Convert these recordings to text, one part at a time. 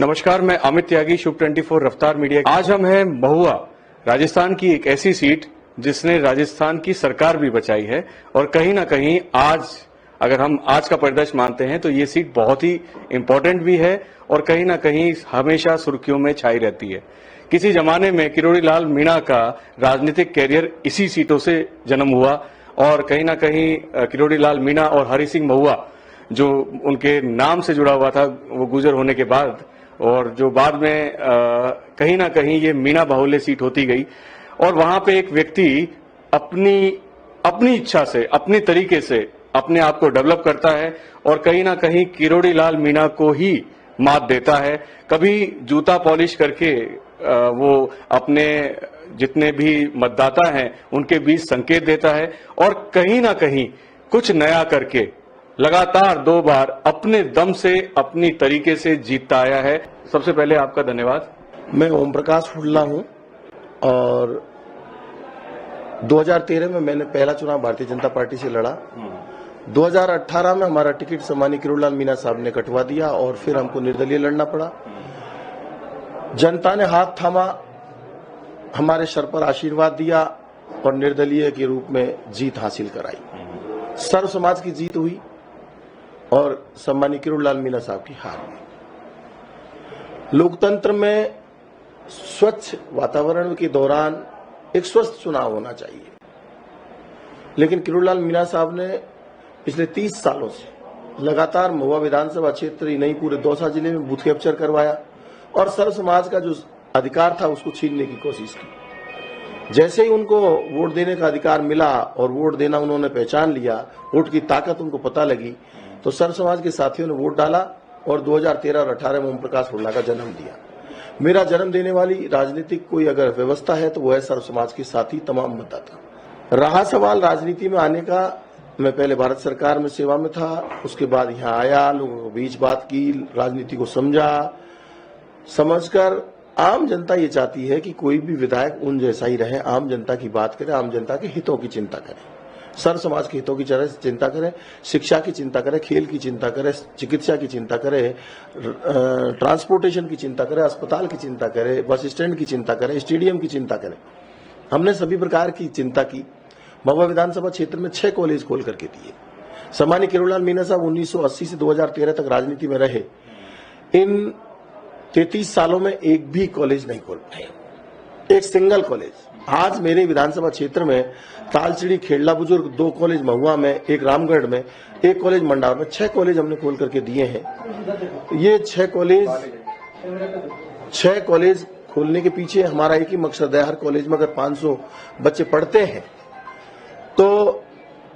नमस्कार, मैं अमित त्यागी, शुभ 24 रफ्तार मीडिया। आज हम हैं महुआ, राजस्थान की एक ऐसी सीट जिसने राजस्थान की सरकार भी बचाई है और कहीं ना कहीं आज अगर हम आज का परिदृश्य मानते हैं तो ये सीट बहुत ही इंपॉर्टेंट भी है और कहीं ना कहीं हमेशा सुर्खियों में छाई रहती है। किसी जमाने में किरोड़ी लाल मीणा का राजनीतिक कैरियर इसी सीटों से जन्म हुआ और कहीं ना कहीं किरोड़ी लाल मीणा और हरि सिंह महुआ जो उनके नाम से जुड़ा हुआ था वो गुजर होने के बाद और जो बाद में कहीं ना कहीं ये मीणा बाहुल्य सीट होती गई और वहां पे एक व्यक्ति अपनी इच्छा से अपनी तरीके से अपने आप को डेवलप करता है और कहीं ना कहीं किरोड़ी लाल मीणा को ही मात देता है। कभी जूता पॉलिश करके वो अपने जितने भी मतदाता हैं उनके बीच संकेत देता है और कहीं ना कहीं कुछ नया करके लगातार 2 बार अपने दम से अपनी तरीके से जीतता आया है। सबसे पहले आपका धन्यवाद। मैं ओम प्रकाश हुड्डा हूं और 2013 में मैंने पहला चुनाव भारतीय जनता पार्टी से लड़ा। 2018 में हमारा टिकट सम्मानीय किरोड़ी लाल मीणा साहब ने कटवा दिया और फिर हमको निर्दलीय लड़ना पड़ा। जनता ने हाथ थामा, हमारे सर पर आशीर्वाद दिया और निर्दलीय के रूप में जीत हासिल कराई। सर्व समाज की जीत हुई और सम्मानीय किरोड़ी लाल मीणा साहब की हार हुई। लोकतंत्र में स्वच्छ वातावरण के दौरान एक स्वस्थ चुनाव होना चाहिए, लेकिन किरोड़ी लाल मीणा साहब ने पिछले 30 सालों से लगातार महुआ विधानसभा क्षेत्र ही नहीं पूरे दौसा जिले में बूथ कैप्चर करवाया और सर्व समाज का जो अधिकार था उसको छीनने की कोशिश की। जैसे ही उनको वोट देने का अधिकार मिला और वोट देना उन्होंने पहचान लिया, वोट की ताकत उनको पता लगी, तो सर्व समाज के साथियों ने वोट डाला और 2013 और 18 में ओम प्रकाश हुड्डा का जन्म दिया। मेरा जन्म देने वाली राजनीतिक कोई अगर व्यवस्था है तो वो है सर्व समाज के साथी तमाम मतदाता। रहा सवाल राजनीति में आने का, मैं पहले भारत सरकार में सेवा में था, उसके बाद यहाँ आया, लोगों के बीच बात की, राजनीति को समझकर आम जनता ये चाहती है कि कोई भी विधायक उन जैसा ही रहे, आम जनता की बात करे, आम जनता के हितों की चिंता करे, सर्व समाज के हितों की चिंता करे, शिक्षा की चिंता करे, खेल की चिंता करे, चिकित्सा की चिंता करे, ट्रांसपोर्टेशन की चिंता करे, अस्पताल की चिंता करे, बस स्टैंड की चिंता करे, स्टेडियम की चिंता करे। हमने सभी प्रकार की चिंता की। महुआ विधानसभा क्षेत्र में 6 कॉलेज खोल करके दिए। सम्मानीय किरोड़ी लाल मीणा साहब 1980 से 2013 तक राजनीति में रहे। इन 33 सालों में एक भी कॉलेज नहीं खोल पाए, एक सिंगल कॉलेज। आज मेरे विधानसभा क्षेत्र में तालचिड़ी, खेड़ला बुजुर्ग 2 कॉलेज महुआ में, एक रामगढ़ में, एक कॉलेज मंडार में, 6 कॉलेज हमने खोल करके दिए हैं। ये 6 कॉलेज खोलने के पीछे हमारा एक ही मकसद है। हर कॉलेज में अगर 500 बच्चे पढ़ते हैं तो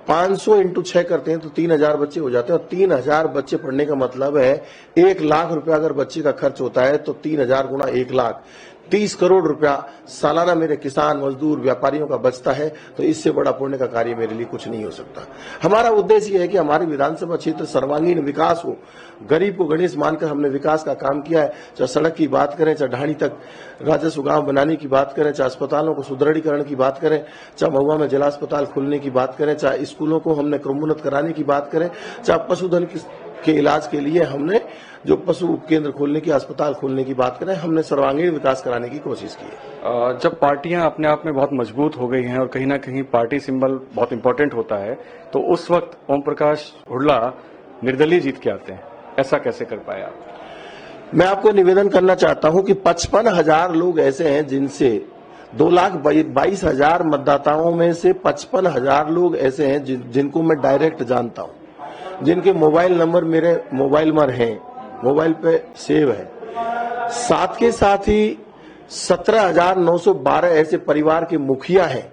500 इंटू 6 करते हैं तो 3000 बच्चे हो जाते हैं और 3000 बच्चे पढ़ने का मतलब है 1 लाख रुपया अगर बच्चे का खर्च होता है तो 3000 गुना 1 लाख 30 करोड़ रुपया सालाना मेरे किसान, मजदूर, व्यापारियों का बचता है। तो इससे बड़ा पुण्य का कार्य मेरे लिए कुछ नहीं हो सकता। हमारा उद्देश्य यह है कि हमारी विधानसभा क्षेत्र सर्वांगीण विकास हो। गरीब को गणेश मानकर हमने विकास का काम किया है। चाहे सड़क की बात करें, चाहे ढाणी तक राजस्व गांव बनाने की बात करें, चाहे अस्पतालों को सुदृढ़ीकरण की बात करें, चाहे महुआ में जिला अस्पताल खोलने की बात करें, चाहे स्कूलों को हमने क्रमोन्नत कराने की बात करें, चाहे पशुधन के इलाज के लिए हमने जो पशु उपकेंद्र खोलने की, अस्पताल खोलने की बात करें, हमने सर्वांगीण विकास कराने की कोशिश की है। जब पार्टियां अपने आप में बहुत मजबूत हो गई हैं और कहीं ना कहीं पार्टी सिंबल बहुत इंपॉर्टेंट होता है, तो उस वक्त ओम प्रकाश हुड्डा निर्दलीय जीत के आते हैं। ऐसा कैसे कर पाए आप? मैं आपको निवेदन करना चाहता हूं कि 55,000 लोग ऐसे हैं जिनसे 2,22,000 मतदाताओं में से 55,000 लोग ऐसे हैं जिनको मैं डायरेक्ट जानता हूं, जिनके मोबाइल नंबर मेरे मोबाइल में हैं, मोबाइल पे सेव है। साथ के साथ ही 17,912 ऐसे परिवार के मुखिया हैं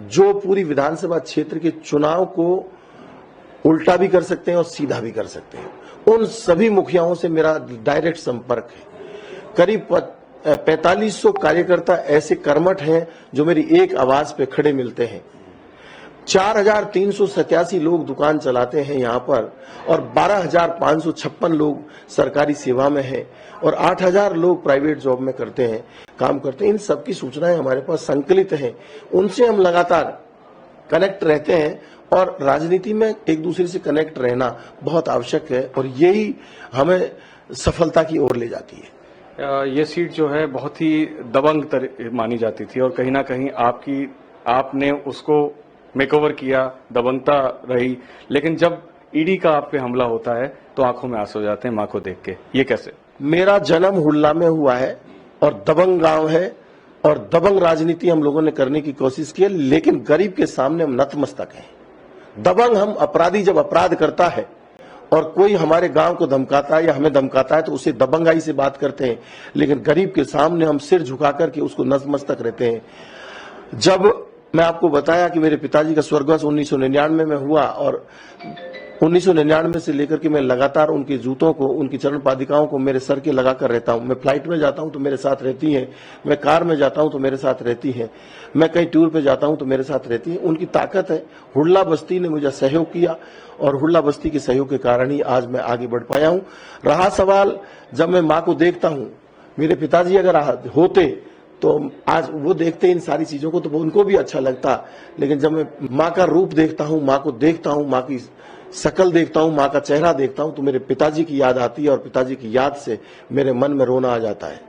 जो पूरी विधानसभा क्षेत्र के चुनाव को उल्टा भी कर सकते हैं और सीधा भी कर सकते हैं। उन सभी मुखियाओं से मेरा डायरेक्ट संपर्क है। करीब 4500 कार्यकर्ता ऐसे कर्मठ हैं जो मेरी एक आवाज पे खड़े मिलते हैं। 4,387 लोग दुकान चलाते हैं यहाँ पर और 12,556 लोग सरकारी सेवा में हैं और 8,000 लोग प्राइवेट जॉब में करते हैं, काम करते हैं। इन सबकी सूचनाएं हमारे पास संकलित हैं, उनसे हम लगातार कनेक्ट रहते हैं और राजनीति में एक दूसरे से कनेक्ट रहना बहुत आवश्यक है और यही हमें सफलता की ओर ले जाती है। ये सीट जो है बहुत ही दबंग मानी जाती थी और कहीं ना कहीं आपने उसको मेकओवर किया, दबंगता रही, लेकिन जब ईडी का आप पे हमला होता है तो आंखों में आंसू हो जाते हैं मां को देख के। ये कैसे? मेरा जन्म हुल्ला में हुआ है और दबंग गांव है और दबंग राजनीति हम लोगों ने करने की कोशिश की है, लेकिन गरीब के सामने हम नतमस्तक हैं। दबंग हम अपराधी जब अपराध करता है और कोई हमारे गांव को धमकाता है या हमें धमकाता है तो उसे दबंगाई से बात करते हैं, लेकिन गरीब के सामने हम सिर झुका करके उसको नतमस्तक रहते हैं। जब मैं आपको बताया कि मेरे पिताजी का स्वर्गवास 1999 में हुआ और 1999 से लेकर के मैं लगातार उनके जूतों को, उनकी चरण पादिकाओं को मेरे सर के लगा कर रहता हूं। मैं फ्लाइट में जाता हूं तो मेरे साथ रहती हैं, मैं कार में जाता हूं तो मेरे साथ रहती हैं, मैं कहीं टूर पे जाता हूं तो मेरे साथ रहती हैं। उनकी ताकत है। हुड्ला बस्ती ने मुझे सहयोग किया और हुड्ला बस्ती के सहयोग के कारण ही आज मैं आगे बढ़ पाया हूं। रहा सवाल, जब मैं मां को देखता हूं, मेरे पिताजी अगर होते तो आज वो देखते इन सारी चीजों को तो उनको भी अच्छा लगता, लेकिन जब मैं मां का रूप देखता हूं, मां को देखता हूं, मां की शकल देखता हूं, मां का चेहरा देखता हूं तो मेरे पिताजी की याद आती है और पिताजी की याद से मेरे मन में रोना आ जाता है।